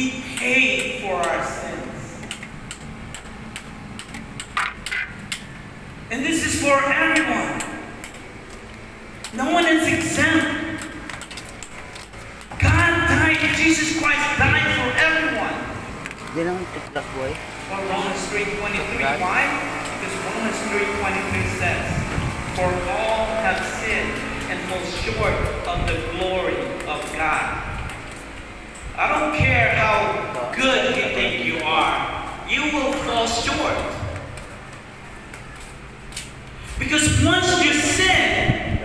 He paid for our sins. And this is for everyone. No one is exempt. God died, Jesus Christ died for everyone. For Romans 3:23, why? Because Romans 3:23 says, for all have sinned and fall short of the glory of God. I don't care how good you think you are, you will fall short. Because once you sin,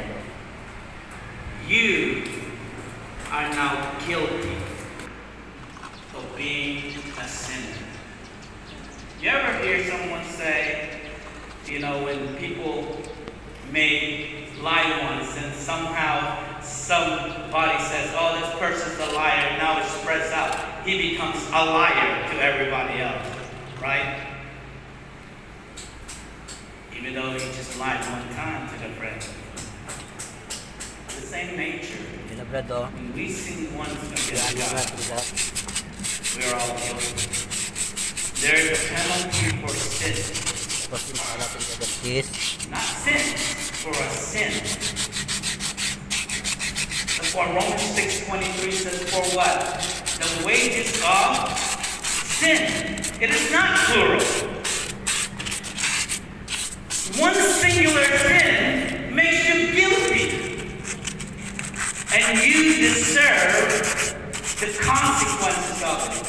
you are now guilty of being a sinner. You ever hear someone say, when people make lie once and somehow somebody says, oh, this person's a liar, now it spreads out. He becomes a liar to everybody else, right? Even though he just lied one time to the friend. The same nature. When we sin once against God, we're all guilty. There is a penalty for sin. Not sin, for a sin. That's why Romans 6:23 says, for what? The wages of sin. It is not plural. One singular sin makes you guilty. And you deserve the consequences of it.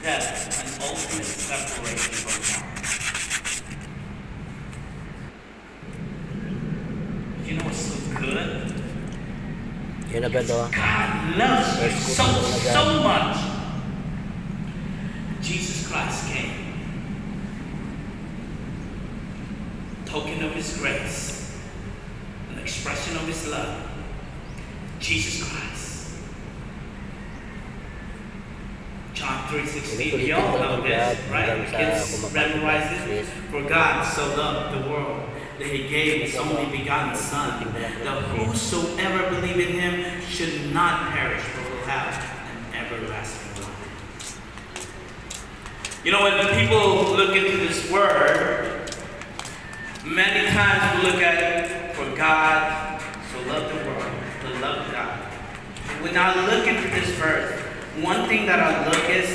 Death and ultimate separation from God. You know what's so good? God loves you so much. Jesus Christ came. Token of His grace. An expression of His love. Jesus Christ. John 3:16. You all know this, right? Kids memorize it. For God so loved the world that He gave His only begotten Son, that whosoever believe in Him should not perish, but will have an everlasting life. When people look into this word, many times we look at it, for God so loved the world, to love God. When I look into this verse, one thing that I look is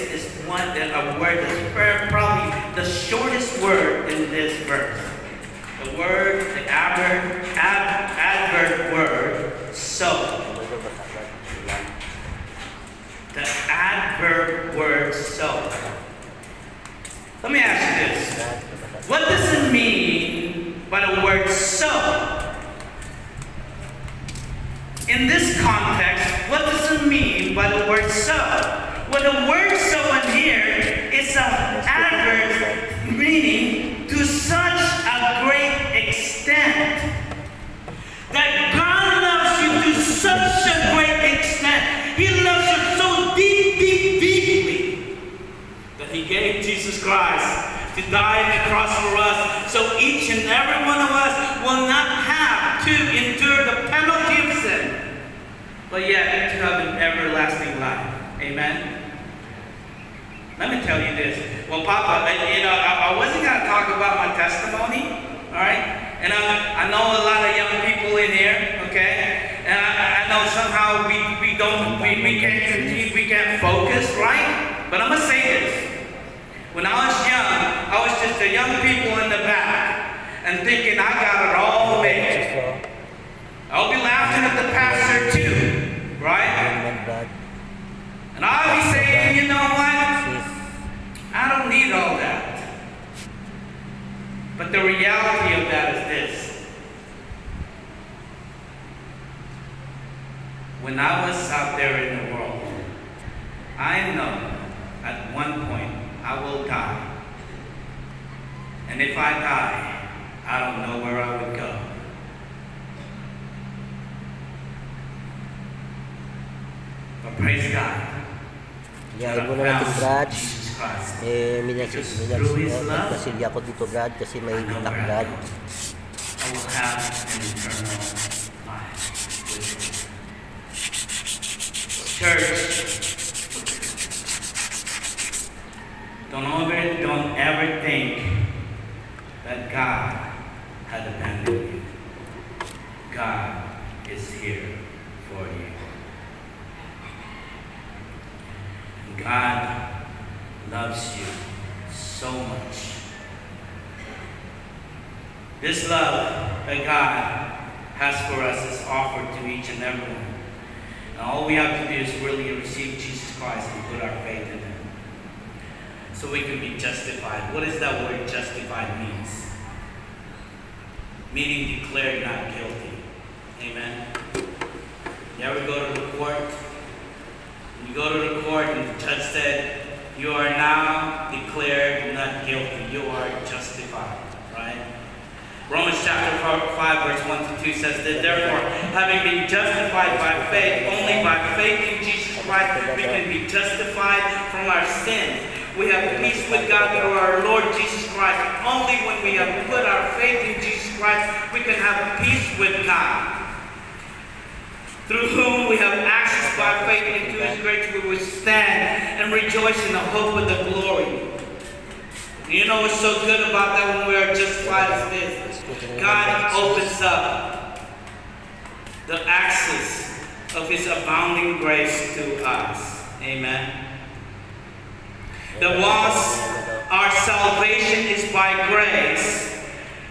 a word that's probably the shortest word in this verse. The word, the adverb word, so. The adverb word, so. Let me ask you this. What does it mean by the word so? In this context, what does it mean by the word so? Well, the word so in here is an adverb meaning to such a great extent that God loves you to such a great extent. He loves you so deeply that He gave Jesus Christ to die on the cross for us, so each and every one of us will not have to endure the penalty of sin, but yet to have an everlasting life. Amen? Let me tell you this. Well, Papa, I wasn't going to talk about my testimony, all right? And I know a lot of young people in here, okay? And I know somehow we can't focus, right? But I'm going to say this. When I was young, I was just the young people in the back and thinking I got it all made. I'll be laughing at the pastor too, right? And I'll be saying, you know what? I don't need all that. But the reality of that is this. When I was out there in the world, I know at one point I will die. And if I die, I don't know where I would go. But praise God. Iyain muna natin, Brad. Nagpasilya ko dito, Brad, kasi may itak, Brad. I will have an eternal life. Church, is here for you. God loves you so much. This love that God has for us is offered to each and every one. And all we have to do is really receive Jesus Christ and put our faith in Him, so we can be justified. What does that word justified means? Meaning declared not guilty. Amen. You ever go to the court? You go to the court and the judge said, you are now declared not guilty. You are justified. Right? Romans chapter 5 verse 1 to 2 says that therefore, having been justified by faith, only by faith in Jesus Christ, we can be justified from our sins. We have peace with God through our Lord Jesus Christ. Only when we have put our faith in Jesus Christ, we can have peace with God, through whom we have access by faith into His grace. We will stand and rejoice in the hope of the glory. You know what's so good about that when we are justified as this? God opens up the access of His abounding grace to us. Amen. That whilst our salvation is by grace,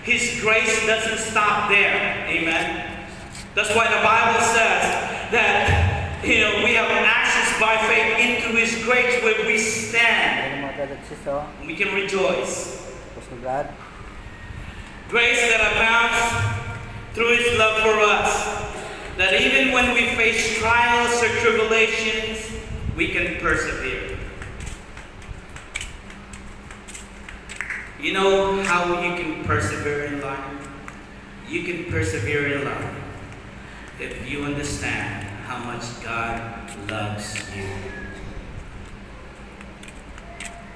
His grace doesn't stop there. Amen. That's why the Bible says that we have access by faith into His grace where we stand. We can rejoice. Grace that abounds through His love for us. That even when we face trials or tribulations, we can persevere. You know how you can persevere in life? You can persevere in life if you understand how much God loves you.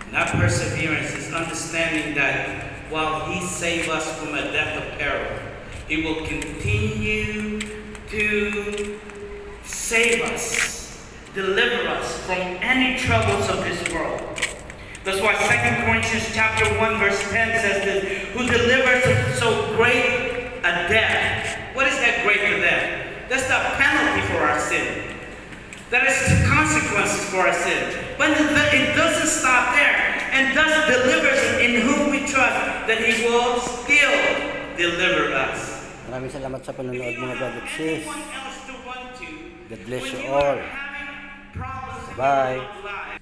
And that perseverance is understanding that while He saved us from a death of peril, He will continue to save us, deliver us from any troubles of this world. That's why 2 Corinthians chapter 1 verse 10 says this, who delivers us so great a death. What is that great a death? That's the penalty for our sin. That is the consequences for our sin. But it doesn't stop there. And thus delivers in whom we trust that He will still deliver us. Maraming salamat sa panonood mga brother and sis. Anyone else to run to God bless when you you are all. having problems in Bye. your life.